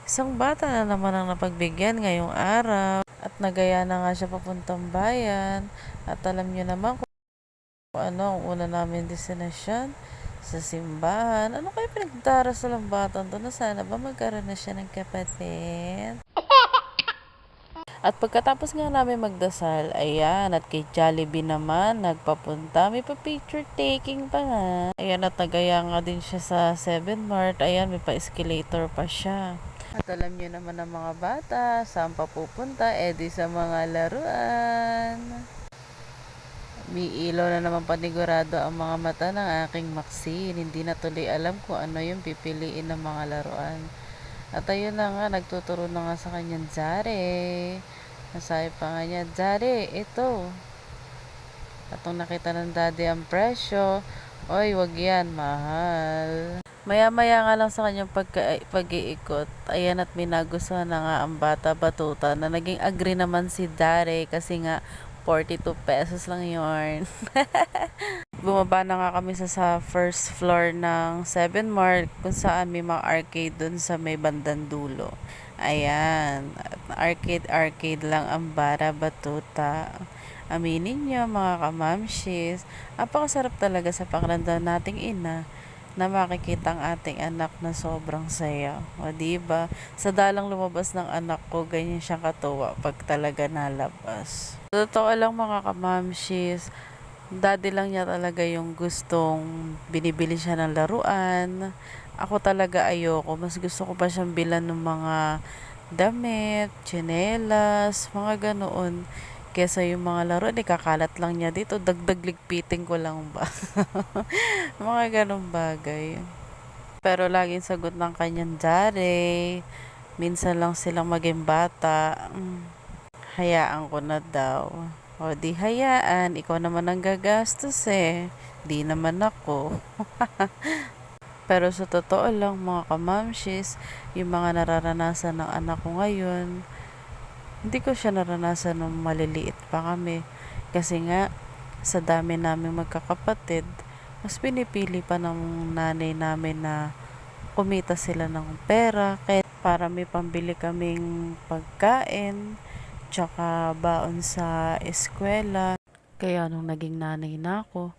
Isang bata na naman ang napagbigyan ngayong araw at nagaya na nga siya papuntang bayan at alam niyo naman kung ano ang una namin destinasyon sa simbahan. Ano kaya pinagdarasal ang batang to na sana ba magkaroon na siya ng kapatid? At pagkatapos nga namin magdasal, ayan, at kay Jollibee naman, nagpapunta. May pa-picture taking pa nga. Ayan, at nagaya nga din siya sa 7 Mart. Ayan, may pa-escalator pa siya. At alam niyo naman ng mga bata, saan pa pupunta? Eh di sa mga laruan. May ilaw na naman panigurado ang mga mata ng aking Maxine. Hindi na tuloy alam kung ano yung pipiliin ng mga laruan. At ayun na nga, nagtuturo na nga sa kanyang Zare. Nasabi pa nga niya, Zare, ito. At nung nakita ng daddy ang presyo, oy, wag yan, mahal. Maya-maya nga lang sa kanyang pag-iikot, ayan at may nagustuhan na nga ang bata batuta na naging agree naman si Dare kasi nga 42 pesos lang yun. Bumaba na nga kami sa first floor ng 7 Mart kung saan may mga arcade dun sa may bandang dulo. Ayan, arcade lang ang bara batuta. Aminin nyo mga kamamshis, napakasarap talaga sa pakiramdam nating ina na makikita ang ating anak na sobrang saya. O diba? Sa dalang lumabas ng anak ko, ganyan siyang katuwa pag talaga nalabas. Totoo lang mga kamamshis, daddy lang niya talaga yung gustong binibili siya ng laruan. Ako talaga ayoko. Mas gusto ko pa siyang bilan ng mga damit, tsinelas, mga ganoon. Kesa yung mga laruan, kakalat lang niya dito. Dagdag ligpiting ko lang ba? Mga ganong bagay. Pero laging sagot ng kanyang Jare. Minsan lang silang maging bata. Hayaan ko na daw. O di hayaan, ikaw naman ang gagastos eh. Di naman ako. Pero sa totoo lang mga kamamshis, yung mga nararanasan ng anak ko ngayon, hindi ko siya naranasan nung maliliit pa kami. Kasi nga, sa dami naming magkakapatid, mas pinipili pa ng nanay namin na kumita sila ng pera kahit para may pambili kaming pagkain tsaka baon sa eskwela. Kaya nung naging nanay na ako,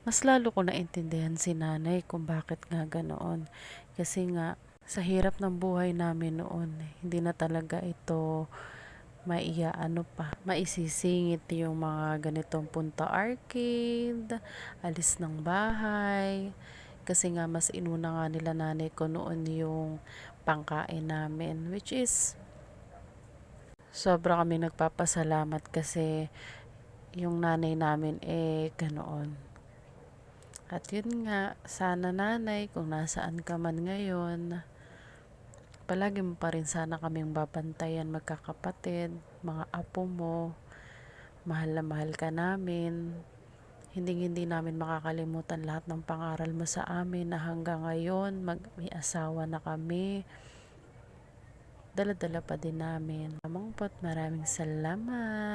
mas lalo ko naintindihan si nanay kung bakit nga ganoon. Kasi nga, sa hirap ng buhay namin noon, hindi na talaga ito maisisingit yung mga ganitong punta arcade, alis ng bahay. Kasi nga mas inuna nga nila nanay ko noon yung pangkain namin, which is sobra kami nagpapasalamat kasi yung nanay namin ganoon. At yun nga, sana nanay, kung nasaan ka man ngayon, palagi mo pa rin sana kaming babantayan magkakapatid, mga apo mo, mahal na mahal ka namin. Hindi namin makakalimutan lahat ng pangaral mo sa amin na hanggang ngayon may asawa na kami. Dala-dala pa din namin. Maraming salamat.